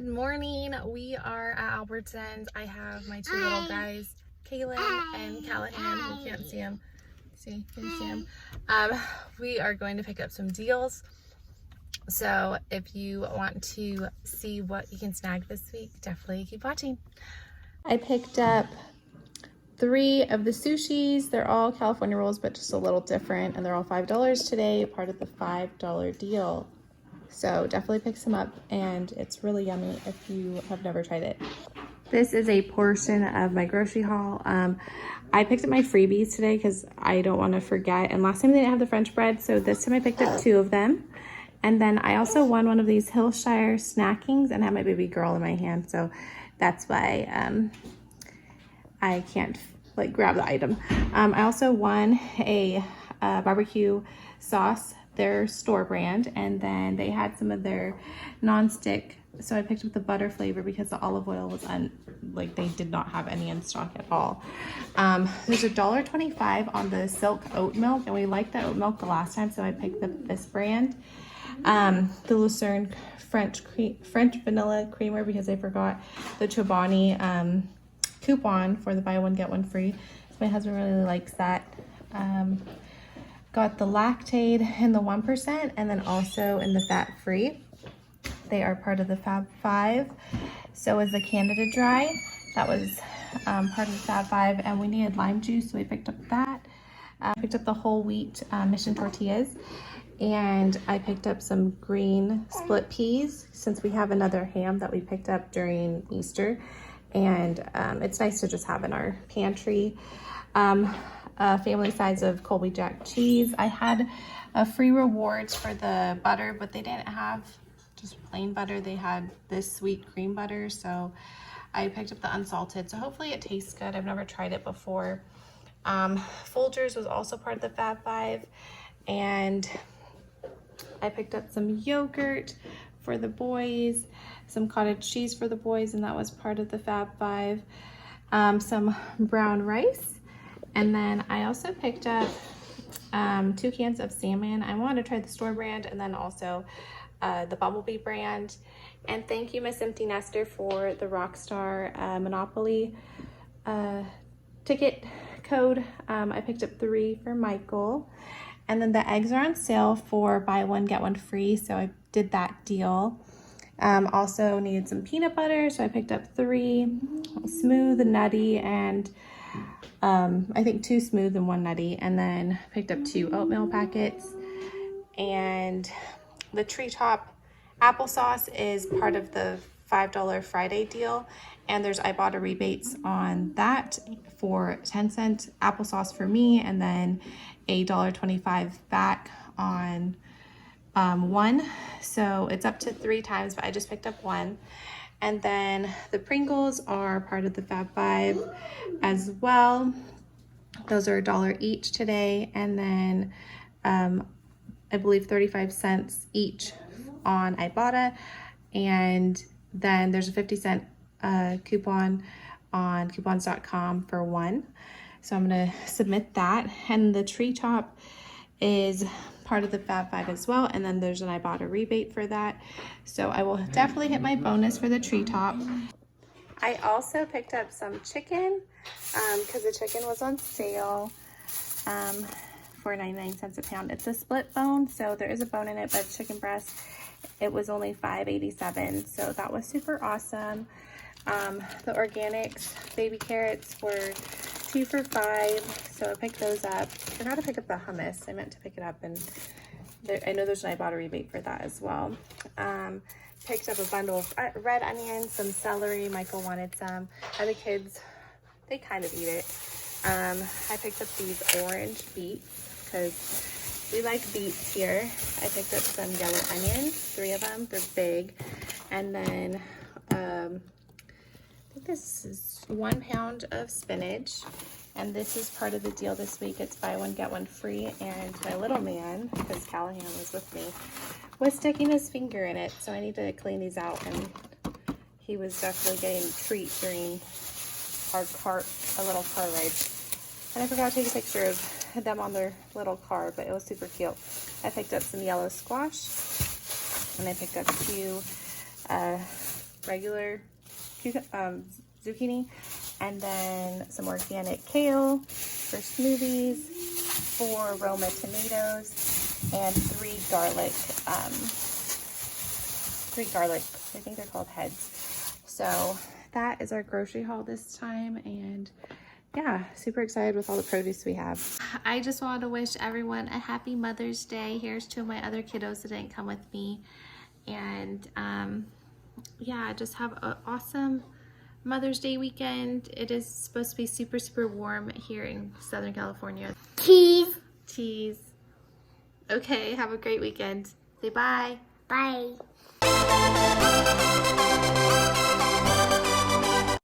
Good morning. We are at Albertsons. I have my two little guys, Kaylin and Callahan. You can't see them. See, can you see them? We are going to pick up some deals. So if you want to see what you can snag this week, definitely keep watching. I picked up 3 of the sushis. They're all California rolls, but just a little different. And they're all $5 today, part of the $5 deal. So definitely pick some up, and it's really yummy if you have never tried it. This is a portion of my grocery haul. I picked up my freebies today because I don't want to forget. And last time they didn't have the French bread, so this time I picked up 2 of them. And then I also won one of these Hillshire snackings and had my baby girl in my hand, so that's why I can't like grab the item. I also won a Bbq Sauce, their store brand, and then they had some of their non-stick, so I picked up the butter flavor because the olive oil was they did not have any in stock at all. There's $1.25 on the silk oat milk, and we liked the oat milk the last time, so I picked up this brand, the Lucerne French vanilla creamer, because I forgot the Chobani coupon for the buy one get one free. So my husband really likes that. Got the lactate in the 1%, and then also in the fat free. They are part of the Fab 5. So is the Canada Dry. That was part of the Fab 5, and we needed lime juice, so we picked up that. Picked up the whole wheat Mission Tortillas, and I picked up some green split peas since we have another ham that we picked up during Easter, and it's nice to just have in our pantry. Family size of Colby Jack cheese. I had free rewards for the butter, but they didn't have just plain butter. They had this sweet cream butter, so I picked up the unsalted. So hopefully it tastes good. I've never tried it before. Folgers was also part of the Fab 5, and I picked up some yogurt for the boys, some cottage cheese for the boys, and that was part of the Fab 5. Some brown rice. And then I also picked up 2 cans of salmon. I wanted to try the store brand, and then also the Bumblebee brand. And thank you, Miss Empty Nester, for the Rockstar Monopoly ticket code. I picked up 3 for Michael. And then the eggs are on sale for buy one get one free, so I did that deal. Also needed some peanut butter, so I picked up 3 smooth, nutty, and I think 2 smooth and 1 nutty, and then picked up 2 oatmeal packets. And the Treetop applesauce is part of the $5 Friday deal, and there's Ibotta rebates on that for 10-cent applesauce for me, and then a $1.25 back on 1. So it's up to 3 times, but I just picked up 1. And then the Pringles are part of the Fab 5 as well. Those are $1 each today. And then I believe 35 cents each on Ibotta. And then there's a 50-cent coupon on coupons.com for 1. So I'm gonna submit that. And the Treetop is part of the Fab 5 as well, and then there's an Ibotta rebate for that. So I will definitely hit my bonus for the Treetop. I also picked up some chicken because the chicken was on sale for 99 cents a pound. It's a split bone, so there is a bone in it, but chicken breast, it was only $5.87, so that was super awesome. The organics baby carrots were 2 for $5, so I picked those up. I forgot to pick up the hummus. I meant to pick it up, and I know there's an Ibotta rebate for that as well. Picked up a bundle of red onions, some celery. Michael wanted some. Other kids, they kind of eat it. I picked up these orange beets because we like beets here. I picked up some yellow onions, 3 of them. They're big. And then I think this is 1 pound of spinach, and this is part of the deal this week. It's buy one get one free, and my little man, because Callahan was with me, was sticking his finger in it, so I need to clean these out, and he was definitely getting a treat during our little car ride. And I forgot to take a picture of them on their little car, but it was super cute. I picked up some yellow squash, and I picked up 2 regular zucchini, and then some organic kale for smoothies, 4 Roma tomatoes, and 3 garlic, I think they're called heads. So that is our grocery haul this time, and yeah, super excited with all the produce we have. I just wanted to wish everyone a happy Mother's Day. Here's 2 of my other kiddos that didn't come with me, and yeah, just have an awesome Mother's Day weekend. It is supposed to be super warm here in Southern California. Tease. Okay, have a great weekend. Say bye. Bye.